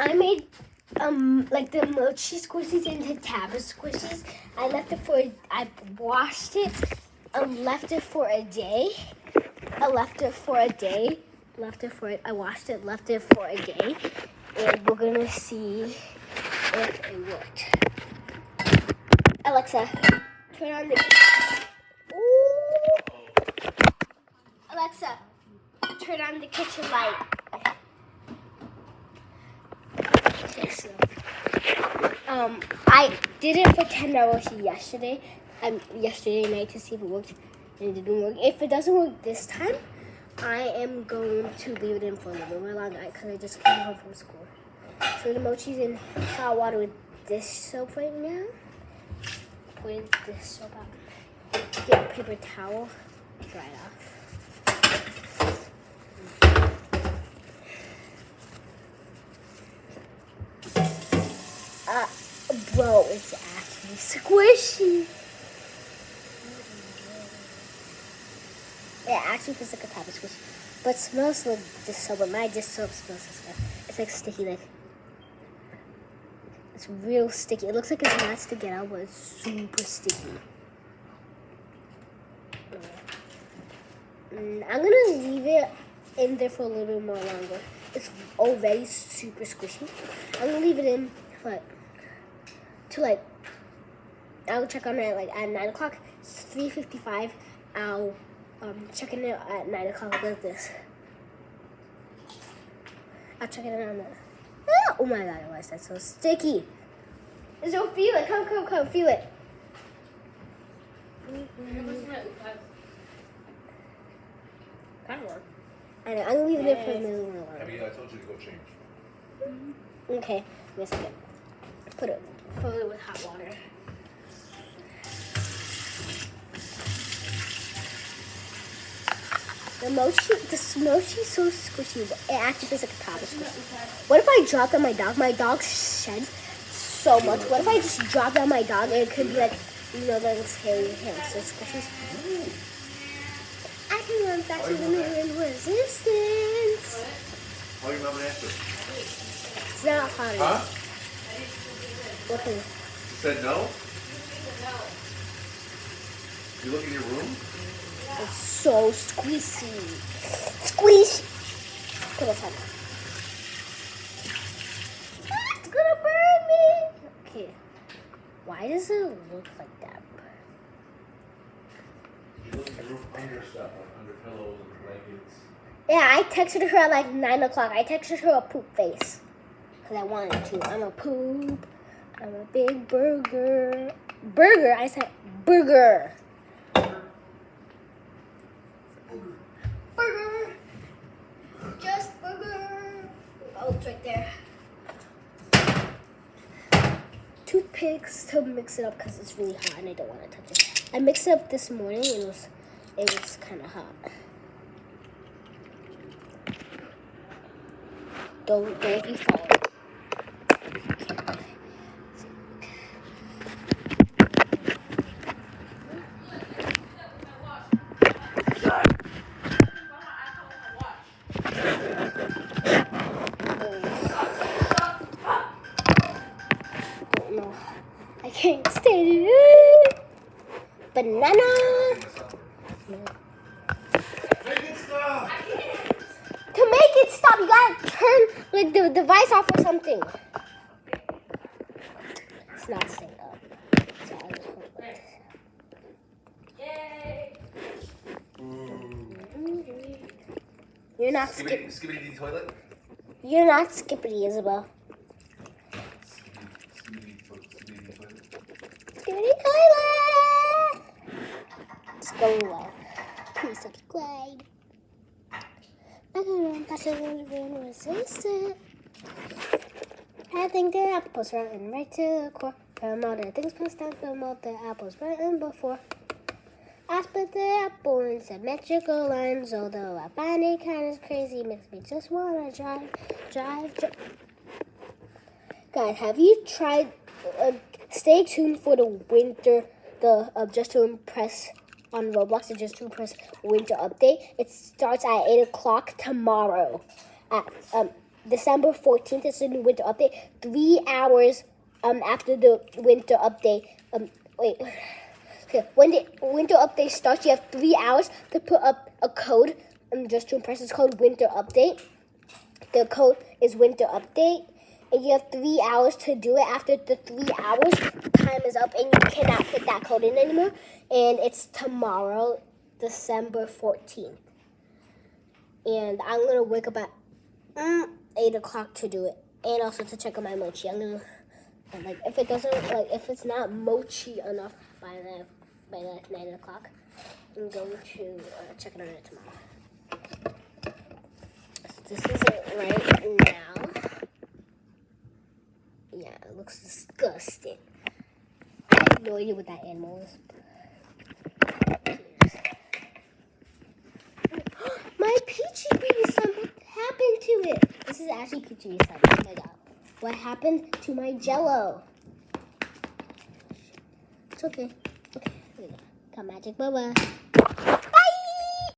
I made like the mochi squishies into taba squishies. I washed it, left it for a day. I washed it, left it for a day, and we're gonna see if it worked. Alexa, turn on the. Ooh. Alexa, turn on the kitchen light. I did it for 10 hours yesterday night to see if it worked, and it didn't work. If it doesn't work this time, I am going to leave it in for a little bit more longer because I just came home from school. So the mochi's in hot water with dish soap right now. Put this soap out. Get a paper towel, dry it off. Bro, it's actually squishy. It actually feels like a taba squishy, but it smells like dish soap. But my dish soap smells like stuff. It's like sticky, like it's real sticky. It looks like it's not sticking out, but it's super sticky. I'm gonna leave it in there for a little bit more longer. It's already super squishy. I'm gonna leave it in I'll check on it at 9 o'clock. It's 3:55. I'll check in it at 9 o'clock like this. I'll check it in on that. Oh my god, why is that so sticky? So feel it. Come, feel it. That worked. I know, I'm gonna leave it there for a minute more. I told you to go change. Okay, wait a second. Fill it with hot water. The mochi's so squishy, but it actually feels like a taba squishy. What if I dropped on my dog? My dog sheds so much. What if I just dropped on my dog and it could be like, those hairy hamster squishies? I can run faster than resistance. How your mom answer? It's not hot enough. Huh? What thing? You said no? You look in your room? It's so squishy. Squeeze! Put it on. It's gonna burn me! Okay. Why does it look like that? You look in your room under stuff, like under pillows and blankets. Yeah, I texted her at 9 o'clock. I texted her a poop face. Because I wanted to. I'm a poop. I'm a big burger. Burger? I said burger. Burger. Just burger. Oh, it's right there. Toothpicks to mix it up because it's really hot and I don't want to touch it. I mixed it up this morning and it was kind of hot. Don't be following. I can't stand it. Banana. Make it stop! To make it stop, you gotta turn the device off or something. It's not staying up. So I'll just hold it. Yay! You're not Skibbity toilet? You're not Skippity, Isabel. Skippity toilet! It's going well. Please subscribe. I think the apples rotten right to the core. From all the things passed down from all the apples rotten before. I split the apple in symmetrical lines, although I find it kind of crazy, makes me just wanna drive. Guys, have you tried? Stay tuned for the winter, Just to Impress on Roblox, the Just to Impress winter update. It starts at 8 o'clock tomorrow. December 14th is the new winter update. 3 hours after the winter update. Wait. Okay, when the winter update starts, you have 3 hours to put up a code. Just to impress, it's called winter update. The code is winter update. And you have 3 hours to do it. After the 3 hours, time is up and you cannot put that code in anymore. And it's tomorrow, December 14th. And I'm going to wake up at 8 o'clock to do it. And also to check on my mochi. I'm going to, like, if it doesn't, like, if it's not mochi enough by 9 o'clock, I'm going to check it on it tomorrow. So this is it right now. Yeah, it looks disgusting. I have no idea what that animal is. My peachy baby son, what happened to it? This is actually peachy baby son. Oh my god. What happened to my jello? It's okay. Okay, here we go. Got magic bubba.